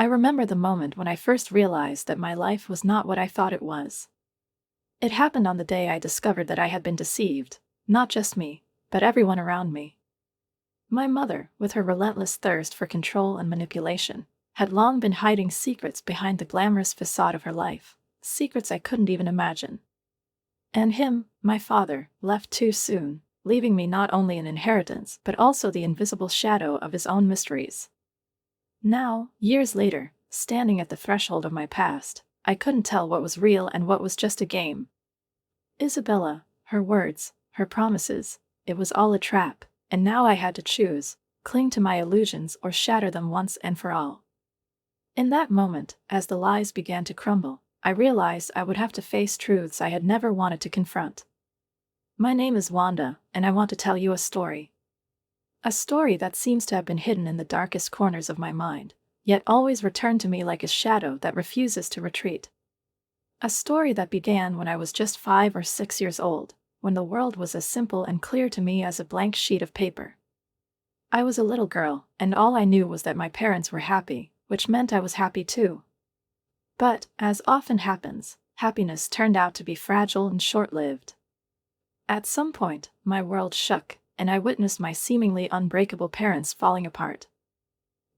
I remember the moment when I first realized that my life was not what I thought it was. It happened on the day I discovered that I had been deceived, not just me, but everyone around me. My mother, with her relentless thirst for control and manipulation, had long been hiding secrets behind the glamorous facade of her life, secrets I couldn't even imagine. And him, my father, left too soon, leaving me not only an inheritance but also the invisible shadow of his own mysteries. Now, years later, standing at the threshold of my past, I couldn't tell what was real and what was just a game. Isabella, her words, her promises, it was all a trap, and now I had to choose, cling to my illusions or shatter them once and for all. In that moment, as the lies began to crumble, I realized I would have to face truths I had never wanted to confront. My name is Wanda, and I want to tell you a story. A story that seems to have been hidden in the darkest corners of my mind, yet always returned to me like a shadow that refuses to retreat. A story that began when I was just 5 or 6 years old, when the world was as simple and clear to me as a blank sheet of paper. I was a little girl, and all I knew was that my parents were happy, which meant I was happy too. But, as often happens, happiness turned out to be fragile and short-lived. At some point, my world shook, and I witnessed my seemingly unbreakable parents falling apart.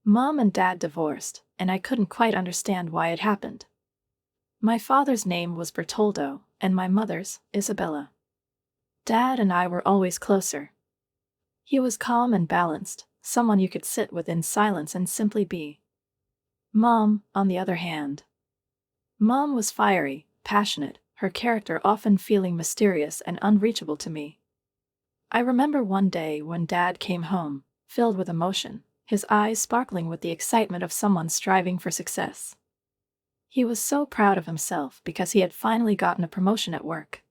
Mom and Dad divorced, and I couldn't quite understand why it happened. My father's name was Bertoldo, and my mother's, Isabella. Dad and I were always closer. He was calm and balanced, someone you could sit with in silence and simply be. Mom, on the other hand. Mom was fiery, passionate, her character often feeling mysterious and unreachable to me. I remember one day when Dad came home, filled with emotion, his eyes sparkling with the excitement of someone striving for success. He was so proud of himself because he had finally gotten a promotion at work.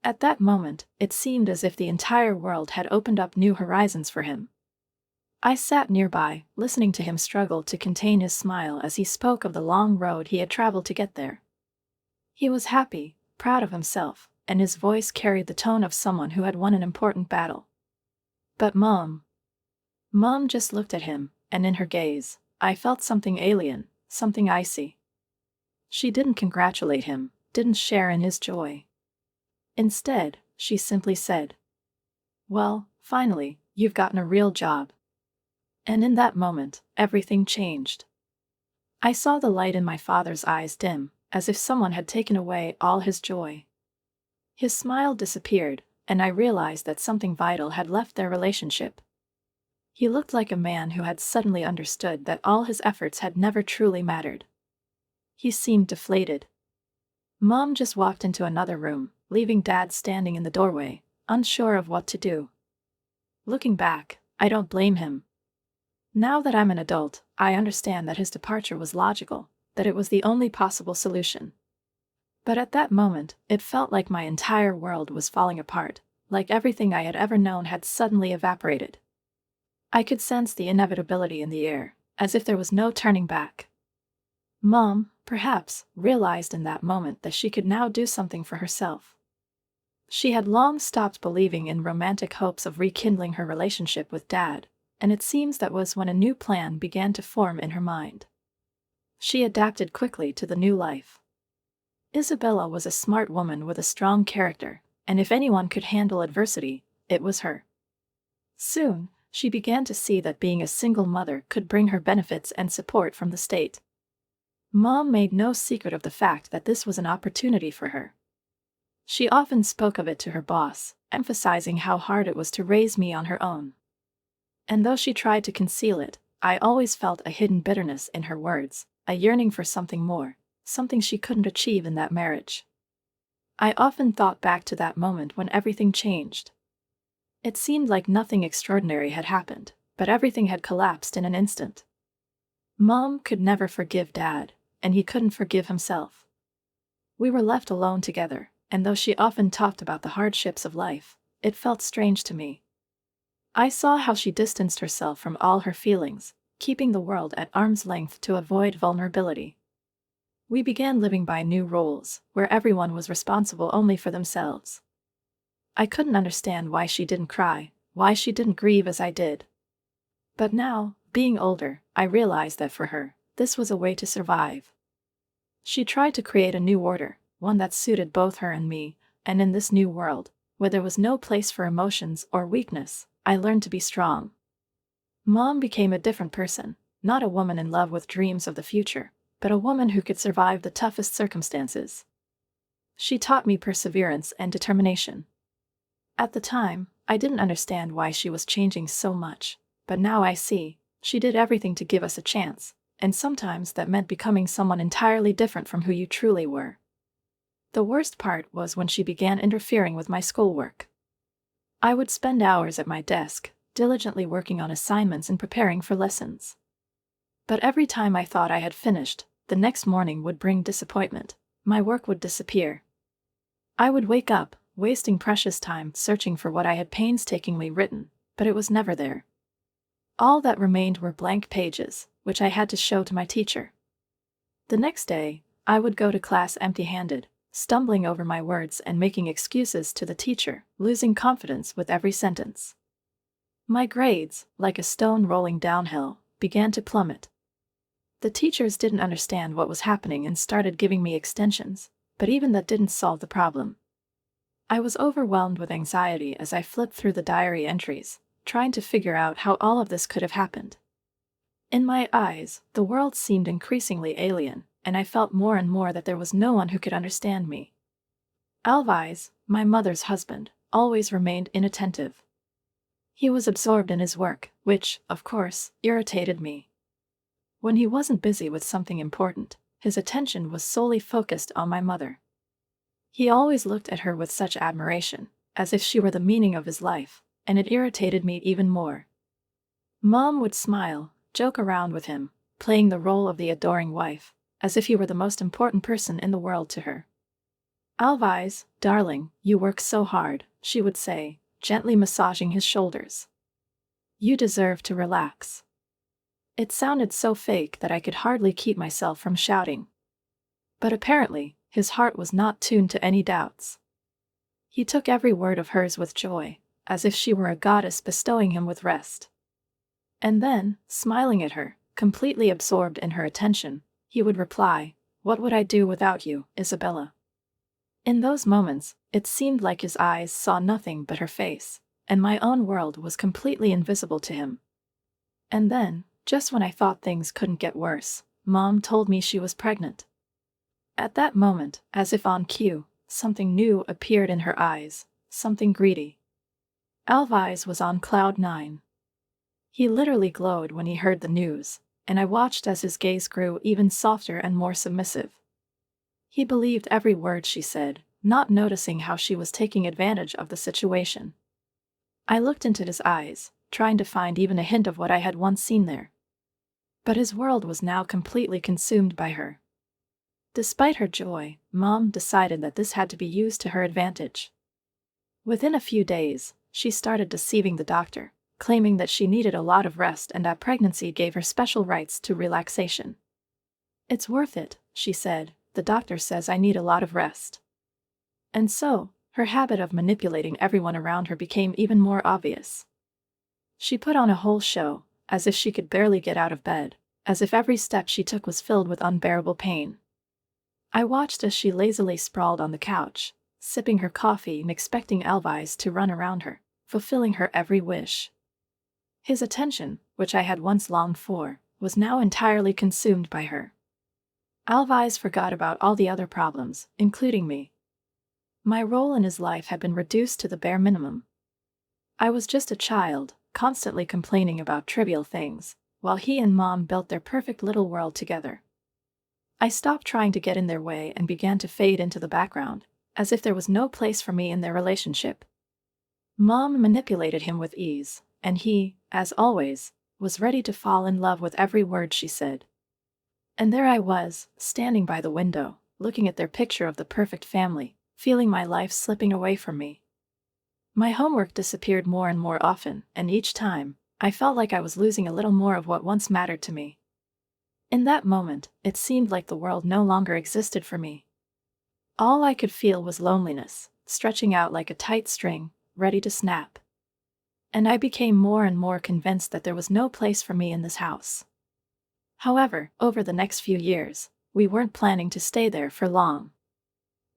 At that moment, it seemed as if the entire world had opened up new horizons for him. I sat nearby, listening to him struggle to contain his smile as he spoke of the long road he had traveled to get there. He was happy, proud of himself, and his voice carried the tone of someone who had won an important battle. But Mom just looked at him, and in her gaze, I felt something alien, something icy. She didn't congratulate him, didn't share in his joy. Instead, she simply said, "Well, finally, you've gotten a real job." And in that moment, everything changed. I saw the light in my father's eyes dim, as if someone had taken away all his joy. His smile disappeared, and I realized that something vital had left their relationship. He looked like a man who had suddenly understood that all his efforts had never truly mattered. He seemed deflated. Mom just walked into another room, leaving Dad standing in the doorway, unsure of what to do. Looking back, I don't blame him. Now that I'm an adult, I understand that his departure was logical, that it was the only possible solution. But at that moment, it felt like my entire world was falling apart, like everything I had ever known had suddenly evaporated. I could sense the inevitability in the air, as if there was no turning back. Mom, perhaps, realized in that moment that she could now do something for herself. She had long stopped believing in romantic hopes of rekindling her relationship with Dad, and it seems that was when a new plan began to form in her mind. She adapted quickly to the new life. Isabella was a smart woman with a strong character, and if anyone could handle adversity, it was her. Soon, she began to see that being a single mother could bring her benefits and support from the state. Mom made no secret of the fact that this was an opportunity for her. She often spoke of it to her boss, emphasizing how hard it was to raise me on her own. And though she tried to conceal it, I always felt a hidden bitterness in her words, a yearning for something more, something she couldn't achieve in that marriage. I often thought back to that moment when everything changed. It seemed like nothing extraordinary had happened, but everything had collapsed in an instant. Mom could never forgive Dad, and he couldn't forgive himself. We were left alone together, and though she often talked about the hardships of life, it felt strange to me. I saw how she distanced herself from all her feelings, keeping the world at arm's length to avoid vulnerability. We began living by new rules, where everyone was responsible only for themselves. I couldn't understand why she didn't cry, why she didn't grieve as I did. But now, being older, I realized that for her, This was a way to survive. She tried to create a new order, one that suited both her and me, and in this new world, where there was no place for emotions or weakness, I learned to be strong. Mom became a different person, not a woman in love with dreams of the future, but a woman who could survive the toughest circumstances. She taught me perseverance and determination. At the time, I didn't understand why she was changing so much, but now I see, she did everything to give us a chance, and sometimes that meant becoming someone entirely different from who you truly were. The worst part was when she began interfering with my schoolwork. I would spend hours at my desk, diligently working on assignments and preparing for lessons. But every time I thought I had finished, the next morning would bring disappointment. My work would disappear. I would wake up, wasting precious time searching for what I had painstakingly written, but it was never there. All that remained were blank pages, which I had to show to my teacher. The next day, I would go to class empty-handed, stumbling over my words and making excuses to the teacher, losing confidence with every sentence. My grades, like a stone rolling downhill, began to plummet. The teachers didn't understand what was happening and started giving me extensions, but even that didn't solve the problem. I was overwhelmed with anxiety as I flipped through the diary entries, trying to figure out how all of this could have happened. In my eyes, the world seemed increasingly alien, and I felt more and more that there was no one who could understand me. Alvise, my mother's husband, always remained inattentive. He was absorbed in his work, which, of course, irritated me. When he wasn't busy with something important, his attention was solely focused on my mother. He always looked at her with such admiration, as if she were the meaning of his life, and it irritated me even more. Mom would smile, joke around with him, playing the role of the adoring wife, as if he were the most important person in the world to her. Alvise, darling, you work so hard, she would say, gently massaging his shoulders. You deserve to relax. It sounded so fake that I could hardly keep myself from shouting. But apparently, his heart was not tuned to any doubts. He took every word of hers with joy, as if she were a goddess bestowing him with rest. And then, smiling at her, completely absorbed in her attention, he would reply, "What would I do without you, Isabella?" In those moments, it seemed like his eyes saw nothing but her face, and my own world was completely invisible to him. And then, just when I thought things couldn't get worse, Mom told me she was pregnant. At that moment, as if on cue, something new appeared in her eyes, something greedy. Alvise was on cloud 9. He literally glowed when he heard the news, and I watched as his gaze grew even softer and more submissive. He believed every word she said, not noticing how she was taking advantage of the situation. I looked into his eyes, trying to find even a hint of what I had once seen there. But his world was now completely consumed by her. Despite her joy, Mom decided that this had to be used to her advantage. Within a few days, she started deceiving the doctor, claiming that she needed a lot of rest and that pregnancy gave her special rights to relaxation. "It's worth it," she said, "the doctor says I need a lot of rest." And so, her habit of manipulating everyone around her became even more obvious. She put on a whole show, as if she could barely get out of bed, as if every step she took was filled with unbearable pain. I watched as she lazily sprawled on the couch, sipping her coffee and expecting Alvise to run around her, fulfilling her every wish. His attention, which I had once longed for, was now entirely consumed by her. Alvise forgot about all the other problems, including me. My role in his life had been reduced to the bare minimum. I was just a child, constantly complaining about trivial things, while he and Mom built their perfect little world together. I stopped trying to get in their way and began to fade into the background, as if there was no place for me in their relationship. Mom manipulated him with ease, and he, as always, was ready to fall in love with every word she said. And there I was, standing by the window, looking at their picture of the perfect family, feeling my life slipping away from me. My homework disappeared more and more often, and each time, I felt like I was losing a little more of what once mattered to me. In that moment, it seemed like the world no longer existed for me. All I could feel was loneliness, stretching out like a tight string, ready to snap. And I became more and more convinced that there was no place for me in this house. However, over the next few years, we weren't planning to stay there for long.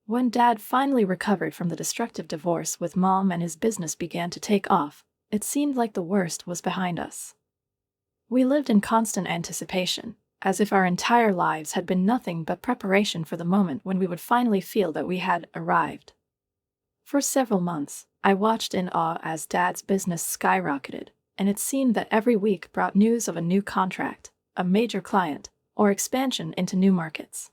When Dad finally recovered from the destructive divorce with Mom and his business began to take off, it seemed like the worst was behind us. We lived in constant anticipation, as if our entire lives had been nothing but preparation for the moment when we would finally feel that we had arrived. For several months, I watched in awe as Dad's business skyrocketed, and it seemed that every week brought news of a new contract, a major client, or expansion into new markets.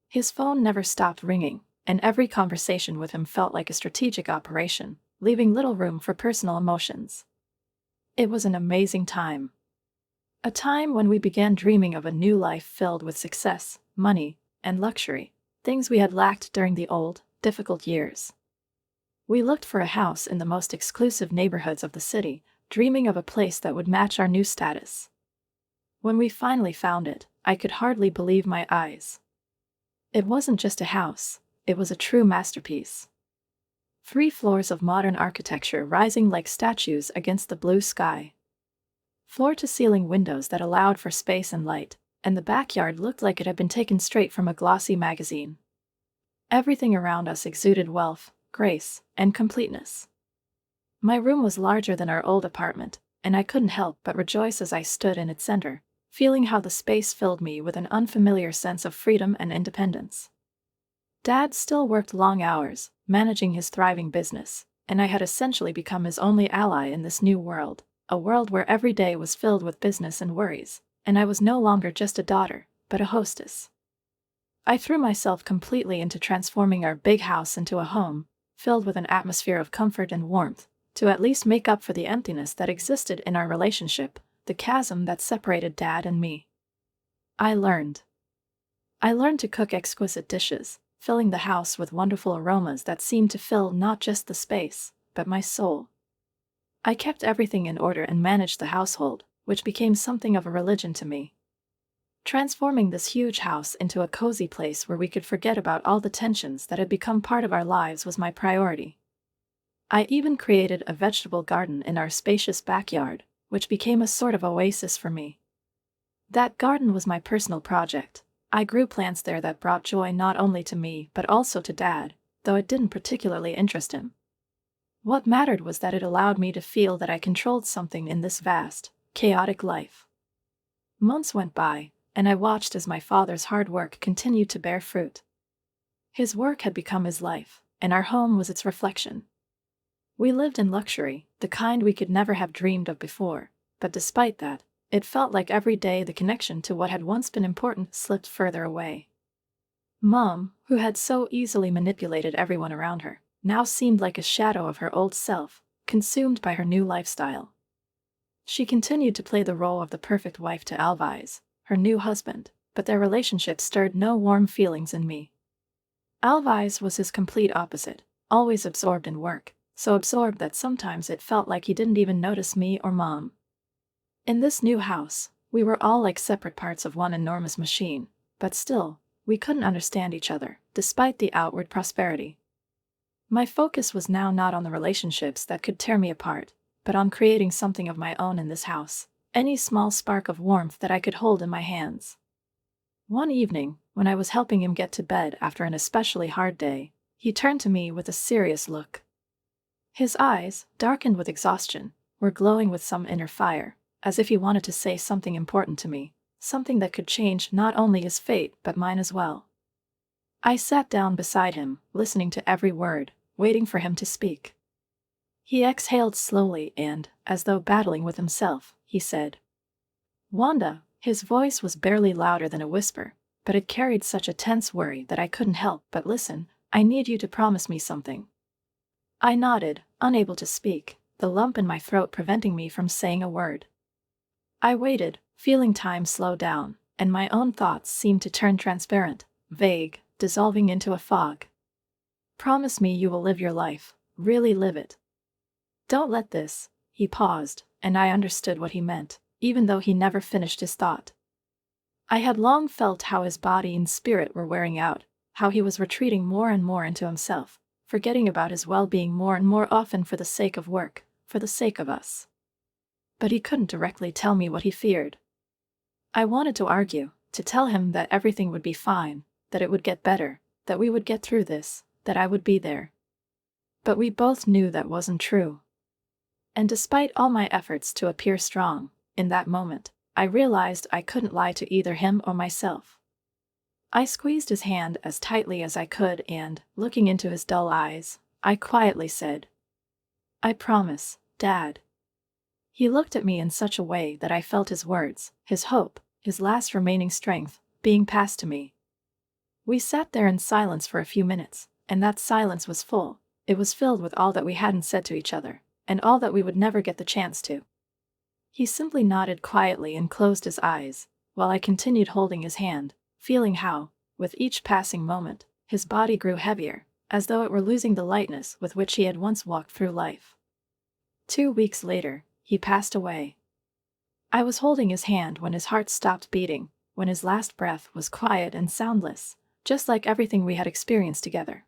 His phone never stopped ringing, and every conversation with him felt like a strategic operation, leaving little room for personal emotions. It was an amazing time. A time when we began dreaming of a new life filled with success, money, and luxury, things we had lacked during the old, difficult years. We looked for a house in the most exclusive neighborhoods of the city, dreaming of a place that would match our new status. When we finally found it, I could hardly believe my eyes. It wasn't just a house, it was a true masterpiece. 3 floors of modern architecture rising like statues against the blue sky. Floor-to-ceiling windows that allowed for space and light, and the backyard looked like it had been taken straight from a glossy magazine. Everything around us exuded wealth, grace, and completeness. My room was larger than our old apartment, and I couldn't help but rejoice as I stood in its center, feeling how the space filled me with an unfamiliar sense of freedom and independence. Dad still worked long hours, managing his thriving business, and I had essentially become his only ally in this new world, a world where every day was filled with business and worries, and I was no longer just a daughter, but a hostess. I threw myself completely into transforming our big house into a home, filled with an atmosphere of comfort and warmth, to at least make up for the emptiness that existed in our relationship, the chasm that separated Dad and me. I learned to cook exquisite dishes, filling the house with wonderful aromas that seemed to fill not just the space, but my soul. I kept everything in order and managed the household, which became something of a religion to me. Transforming this huge house into a cozy place where we could forget about all the tensions that had become part of our lives was my priority. I even created a vegetable garden in our spacious backyard, which became a sort of oasis for me. That garden was my personal project. I grew plants there that brought joy not only to me but also to Dad, though it didn't particularly interest him. What mattered was that it allowed me to feel that I controlled something in this vast, chaotic life. Months went by, and I watched as my father's hard work continued to bear fruit. His work had become his life, and our home was its reflection. We lived in luxury, the kind we could never have dreamed of before, but despite that, it felt like every day the connection to what had once been important slipped further away. Mom, who had so easily manipulated everyone around her, now seemed like a shadow of her old self, consumed by her new lifestyle. She continued to play the role of the perfect wife to Alvise, her new husband, but their relationship stirred no warm feelings in me. Alvise was his complete opposite, always absorbed in work, so absorbed that sometimes it felt like he didn't even notice me or Mom. In this new house, we were all like separate parts of one enormous machine, but still, we couldn't understand each other, despite the outward prosperity. My focus was now not on the relationships that could tear me apart, but on creating something of my own in this house, any small spark of warmth that I could hold in my hands. One evening, when I was helping him get to bed after an especially hard day, he turned to me with a serious look. His eyes, darkened with exhaustion, were glowing with some inner fire, as if he wanted to say something important to me, something that could change not only his fate but mine as well. I sat down beside him, listening to every word, waiting for him to speak. He exhaled slowly and, as though battling with himself, he said, "Wanda." His voice was barely louder than a whisper, but it carried such a tense worry that I couldn't help but listen. "I need you to promise me something." I nodded, unable to speak, the lump in my throat preventing me from saying a word. I waited, feeling time slow down, and my own thoughts seemed to turn transparent, vague, dissolving into a fog. "Promise me you will live your life, really live it. Don't let this." He paused, and I understood what he meant, even though he never finished his thought. I had long felt how his body and spirit were wearing out, how he was retreating more and more into himself, forgetting about his well-being more and more often for the sake of work, for the sake of us. But he couldn't directly tell me what he feared. I wanted to argue, to tell him that everything would be fine, that it would get better, that we would get through this, that I would be there. But we both knew that wasn't true. And despite all my efforts to appear strong, in that moment, I realized I couldn't lie to either him or myself. I squeezed his hand as tightly as I could and, looking into his dull eyes, I quietly said, "I promise, Dad." He looked at me in such a way that I felt his words, his hope, his last remaining strength, being passed to me. We sat there in silence for a few minutes, and that silence was full. It was filled with all that we hadn't said to each other, and all that we would never get the chance to. He simply nodded quietly and closed his eyes, while I continued holding his hand, feeling how, with each passing moment, his body grew heavier, as though it were losing the lightness with which he had once walked through life. 2 weeks later, he passed away. I was holding his hand when his heart stopped beating, when his last breath was quiet and soundless, just like everything we had experienced together.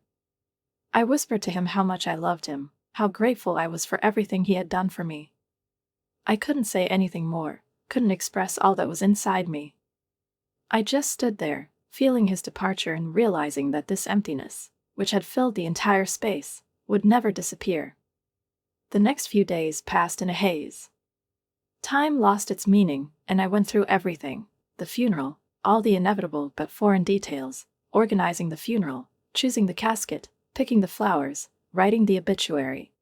I whispered to him how much I loved him, how grateful I was for everything he had done for me. I couldn't say anything more, couldn't express all that was inside me. I just stood there, feeling his departure and realizing that this emptiness, which had filled the entire space, would never disappear. The next few days passed in a haze. Time lost its meaning, and I went through everything: the funeral, all the inevitable but foreign details, organizing the funeral, choosing the casket, picking the flowers, writing the obituary.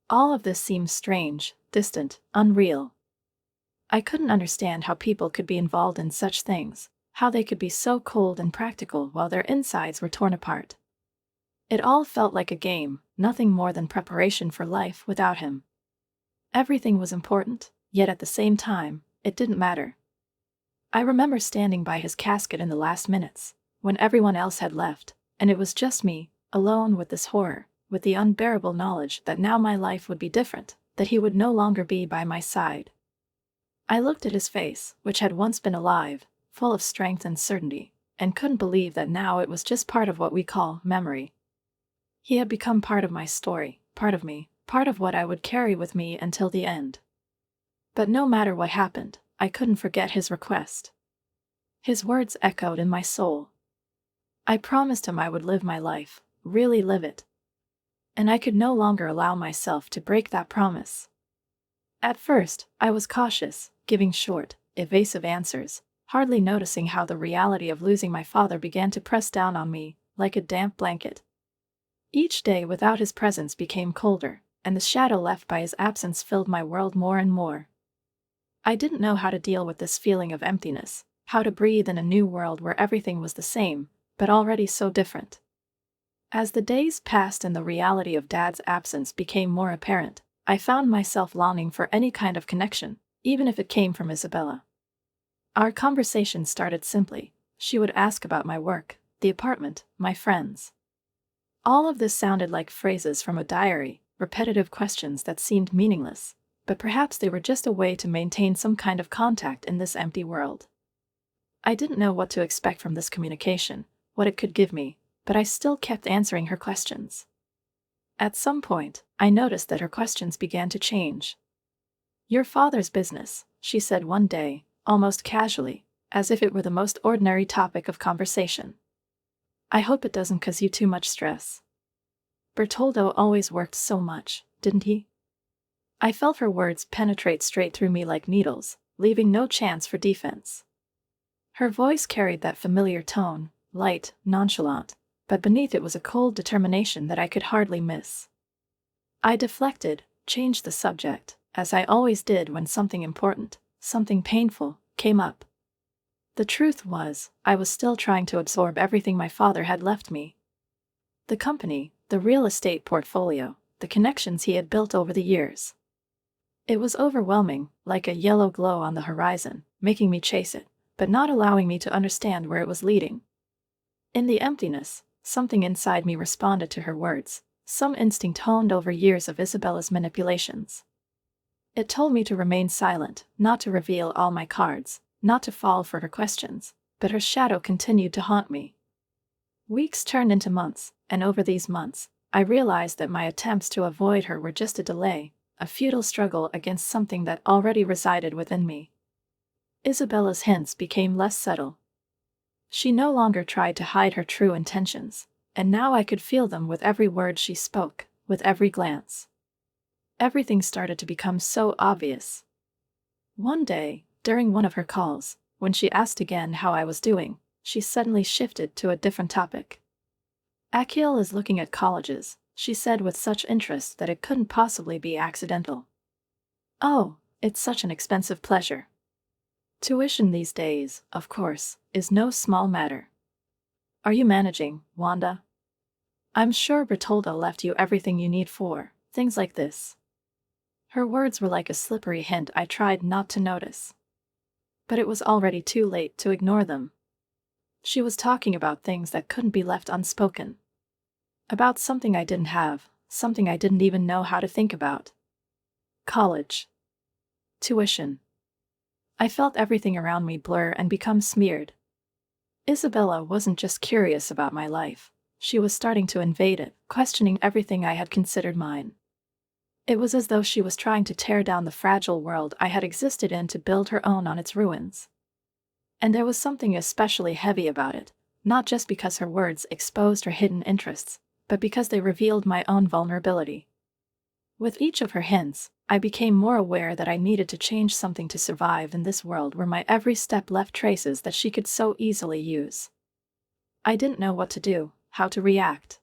All of this seemed strange, distant, unreal. I couldn't understand how people could be involved in such things, how they could be so cold and practical while their insides were torn apart. It all felt like a game, nothing more than preparation for life without him. Everything was important, yet at the same time, it didn't matter. I remember standing by his casket in the last minutes, when everyone else had left, and it was just me, alone with this horror, with the unbearable knowledge that now my life would be different, that he would no longer be by my side. I looked at his face, which had once been alive, full of strength and certainty, and couldn't believe that now it was just part of what we call memory. He had become part of my story, part of me, part of what I would carry with me until the end. But no matter what happened, I couldn't forget his request. His words echoed in my soul. I promised him I would live my life, really live it. And I could no longer allow myself to break that promise. At first, I was cautious, giving short, evasive answers, hardly noticing how the reality of losing my father began to press down on me, like a damp blanket. Each day without his presence became colder, and the shadow left by his absence filled my world more and more. I didn't know how to deal with this feeling of emptiness, how to breathe in a new world where everything was the same, but already so different. As the days passed and the reality of Dad's absence became more apparent, I found myself longing for any kind of connection, even if it came from Isabella. Our conversation started simply. She would ask about my work, the apartment, my friends. All of this sounded like phrases from a diary, repetitive questions that seemed meaningless, but perhaps they were just a way to maintain some kind of contact in this empty world. I didn't know what to expect from this communication, what it could give me, but I still kept answering her questions. At some point, I noticed that her questions began to change. "Your father's business," she said one day, almost casually, as if it were the most ordinary topic of conversation. "I hope it doesn't cause you too much stress. Bertoldo always worked so much, didn't he?" I felt her words penetrate straight through me like needles, leaving no chance for defense. Her voice carried that familiar tone, light, nonchalant, but beneath it was a cold determination that I could hardly miss. I deflected, changed the subject, as I always did when something important, something painful, came up. The truth was, I was still trying to absorb everything my father had left me. The company, the real estate portfolio, the connections he had built over the years. It was overwhelming, like a yellow glow on the horizon, making me chase it, but not allowing me to understand where it was leading. In the emptiness, something inside me responded to her words, some instinct honed over years of Isabella's manipulations. It told me to remain silent, not to reveal all my cards, not to fall for her questions, but her shadow continued to haunt me. Weeks turned into months, and over these months, I realized that my attempts to avoid her were just a delay, a futile struggle against something that already resided within me. Isabella's hints became less subtle. She no longer tried to hide her true intentions, and now I could feel them with every word she spoke, with every glance. Everything started to become so obvious. One day, during one of her calls, when she asked again how I was doing, she suddenly shifted to a different topic. Akil is looking at colleges, she said with such interest that it couldn't possibly be accidental. Oh, it's such an expensive pleasure. Tuition these days, of course, is no small matter. Are you managing, Wanda? I'm sure Bertolda left you everything you need for things like this. Her words were like a slippery hint I tried not to notice. But it was already too late to ignore them. She was talking about things that couldn't be left unspoken. About something I didn't have, something I didn't even know how to think about. College. Tuition. I felt everything around me blur and become smeared. Isabella wasn't just curious about my life, she was starting to invade it, questioning everything I had considered mine. It was as though she was trying to tear down the fragile world I had existed in to build her own on its ruins. And there was something especially heavy about it, not just because her words exposed her hidden interests, but because they revealed my own vulnerability. With each of her hints, I became more aware that I needed to change something to survive in this world where my every step left traces that she could so easily use. I didn't know what to do, how to react.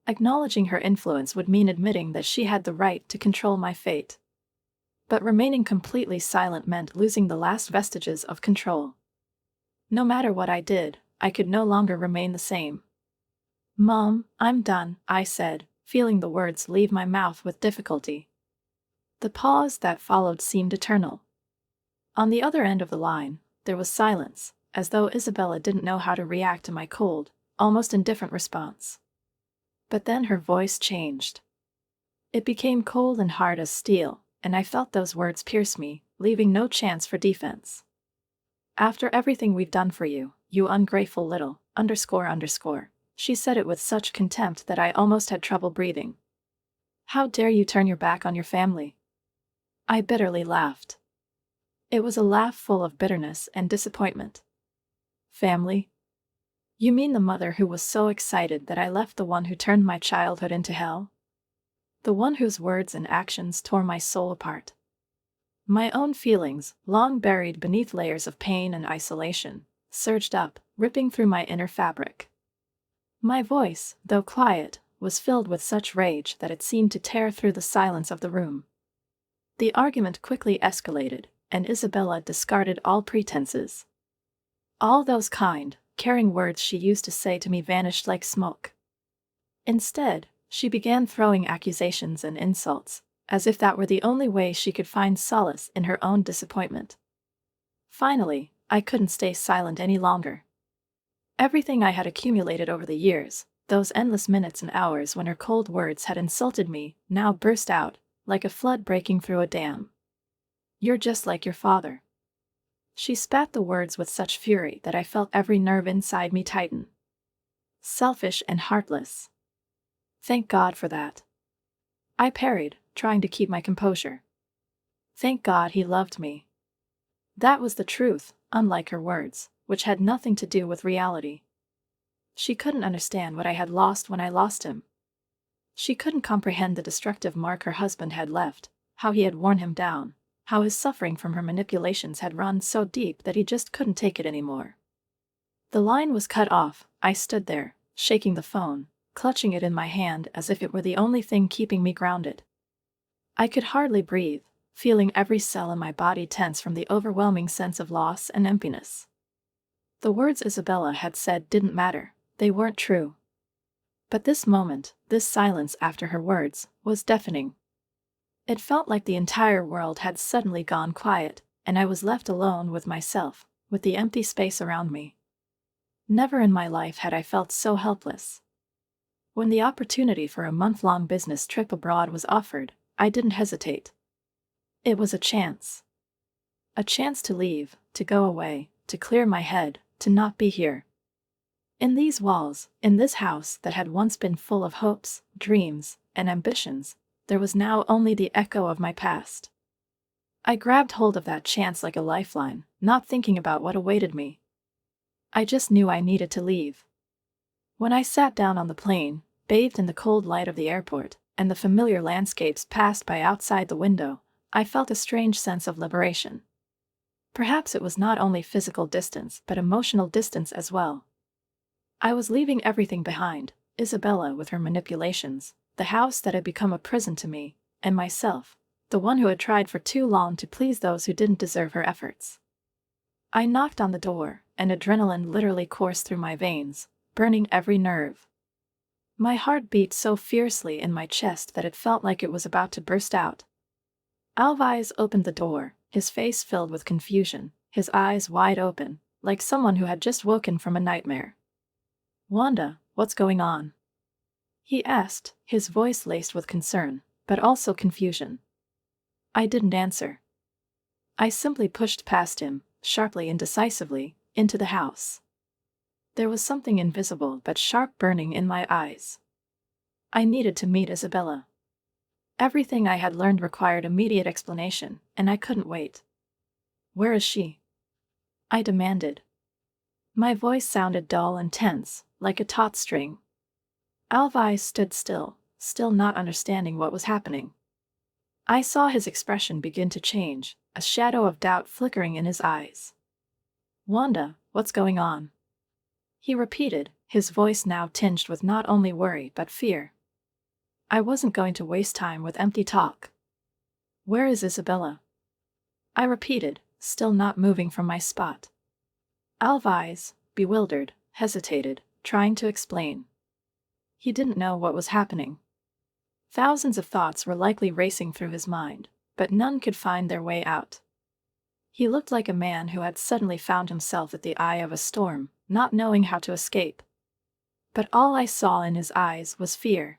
Acknowledging her influence would mean admitting that she had the right to control my fate. But remaining completely silent meant losing the last vestiges of control. No matter what I did, I could no longer remain the same. Mom, I'm done, I said, feeling the words leave my mouth with difficulty. The pause that followed seemed eternal. On the other end of the line, there was silence, as though Isabella didn't know how to react to my cold, almost indifferent response. But then her voice changed. It became cold and hard as steel, and I felt those words pierce me, leaving no chance for defense. After everything we've done for you, you ungrateful little, __, she said it with such contempt that I almost had trouble breathing. How dare you turn your back on your family? I bitterly laughed. It was a laugh full of bitterness and disappointment. Family? You mean the mother who was so excited that I left the one who turned my childhood into hell? The one whose words and actions tore my soul apart. My own feelings, long buried beneath layers of pain and isolation, surged up, ripping through my inner fabric. My voice, though quiet, was filled with such rage that it seemed to tear through the silence of the room. The argument quickly escalated, and Isabella discarded all pretenses. All those kind, caring words she used to say to me vanished like smoke. Instead, she began throwing accusations and insults, as if that were the only way she could find solace in her own disappointment. Finally, I couldn't stay silent any longer. Everything I had accumulated over the years, those endless minutes and hours when her cold words had insulted me, now burst out, like a flood breaking through a dam. You're just like your father. She spat the words with such fury that I felt every nerve inside me tighten. Selfish and heartless. Thank God for that. I parried, trying to keep my composure. Thank God he loved me. That was the truth, unlike her words, which had nothing to do with reality. She couldn't understand what I had lost when I lost him. She couldn't comprehend the destructive mark her husband had left, how he had worn him down, how his suffering from her manipulations had run so deep that he just couldn't take it anymore. The line was cut off. I stood there, shaking the phone, clutching it in my hand as if it were the only thing keeping me grounded. I could hardly breathe, feeling every cell in my body tense from the overwhelming sense of loss and emptiness. The words Isabella had said didn't matter, they weren't true. But this moment, this silence after her words, was deafening. It felt like the entire world had suddenly gone quiet, and I was left alone with myself, with the empty space around me. Never in my life had I felt so helpless. When the opportunity for a month-long business trip abroad was offered, I didn't hesitate. It was a chance. A chance to leave, to go away, to clear my head, to not be here. In these walls, in this house that had once been full of hopes, dreams, and ambitions, there was now only the echo of my past. I grabbed hold of that chance like a lifeline, not thinking about what awaited me. I just knew I needed to leave. When I sat down on the plane, bathed in the cold light of the airport, and the familiar landscapes passed by outside the window, I felt a strange sense of liberation. Perhaps it was not only physical distance but emotional distance as well. I was leaving everything behind, Isabella with her manipulations, the house that had become a prison to me, and myself, the one who had tried for too long to please those who didn't deserve her efforts. I knocked on the door, and adrenaline literally coursed through my veins, burning every nerve. My heart beat so fiercely in my chest that it felt like it was about to burst out. Alvise opened the door, his face filled with confusion, his eyes wide open, like someone who had just woken from a nightmare. "Wanda, what's going on?" he asked, his voice laced with concern, but also confusion. I didn't answer. I simply pushed past him, sharply and decisively, into the house. There was something invisible but sharp burning in my eyes. I needed to meet Isabella. Everything I had learned required immediate explanation, and I couldn't wait. "Where is she?" I demanded. My voice sounded dull and tense, like a taut string. Alvise stood still not understanding what was happening. I saw his expression begin to change, a shadow of doubt flickering in his eyes. "Wanda, what's going on?" he repeated, his voice now tinged with not only worry but fear. I wasn't going to waste time with empty talk. "Where is Isabella?" I repeated, still not moving from my spot. Alvise, bewildered, hesitated, trying to explain. He didn't know what was happening. Thousands of thoughts were likely racing through his mind, but none could find their way out. He looked like a man who had suddenly found himself at the eye of a storm, not knowing how to escape. But all I saw in his eyes was fear.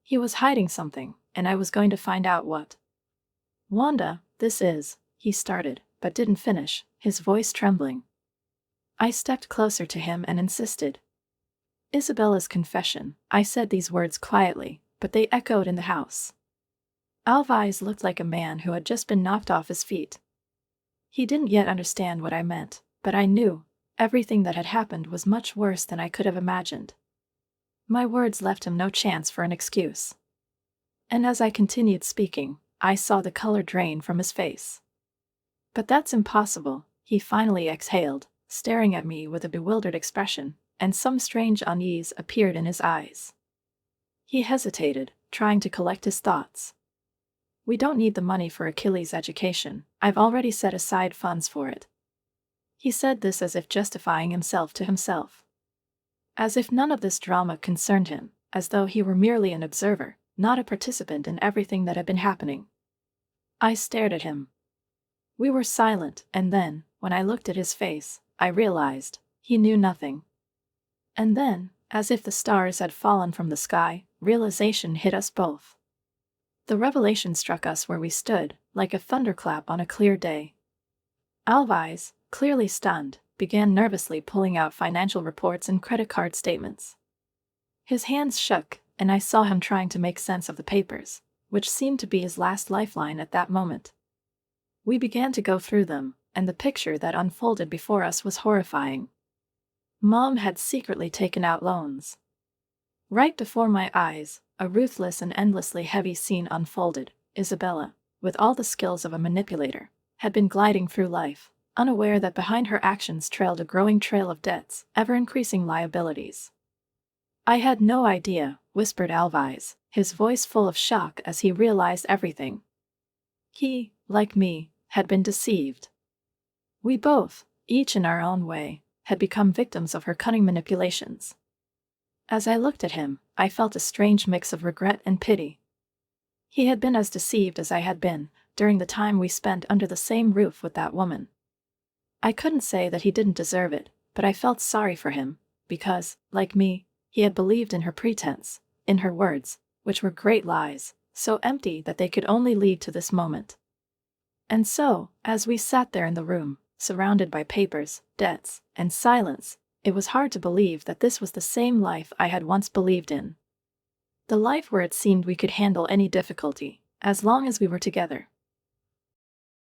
He was hiding something, and I was going to find out what. "Wanda, this is," he started, but didn't finish, his voice trembling. I stepped closer to him and insisted. "Isabella's confession." I said these words quietly, but they echoed in the house. Alvise looked like a man who had just been knocked off his feet. He didn't yet understand what I meant, but I knew everything that had happened was much worse than I could have imagined. My words left him no chance for an excuse. And as I continued speaking, I saw the color drain from his face. "But that's impossible," he finally exhaled, staring at me with a bewildered expression, and some strange unease appeared in his eyes. He hesitated, trying to collect his thoughts. "We don't need the money for Achilles' education. I've already set aside funds for it." He said this as if justifying himself to himself. As if none of this drama concerned him, as though he were merely an observer, not a participant in everything that had been happening. I stared at him. We were silent, and then, when I looked at his face, I realized he knew nothing. And then, as if the stars had fallen from the sky, realization hit us both. The revelation struck us where we stood, like a thunderclap on a clear day. Alvise, clearly stunned, began nervously pulling out financial reports and credit card statements. His hands shook, and I saw him trying to make sense of the papers, which seemed to be his last lifeline at that moment. We began to go through them, and the picture that unfolded before us was horrifying. Mom had secretly taken out loans. Right before my eyes, a ruthless and endlessly heavy scene unfolded. Isabella, with all the skills of a manipulator, had been gliding through life, unaware that behind her actions trailed a growing trail of debts, ever-increasing liabilities. "I had no idea," whispered Alvise, his voice full of shock as he realized everything. He, like me, had been deceived. We both, each in our own way, had become victims of her cunning manipulations. As I looked at him, I felt a strange mix of regret and pity. He had been as deceived as I had been, during the time we spent under the same roof with that woman. I couldn't say that he didn't deserve it, but I felt sorry for him, because, like me, he had believed in her pretense, in her words, which were great lies, so empty that they could only lead to this moment. And so, as we sat there in the room, surrounded by papers, debts, and silence, it was hard to believe that this was the same life I had once believed in. The life where it seemed we could handle any difficulty, as long as we were together.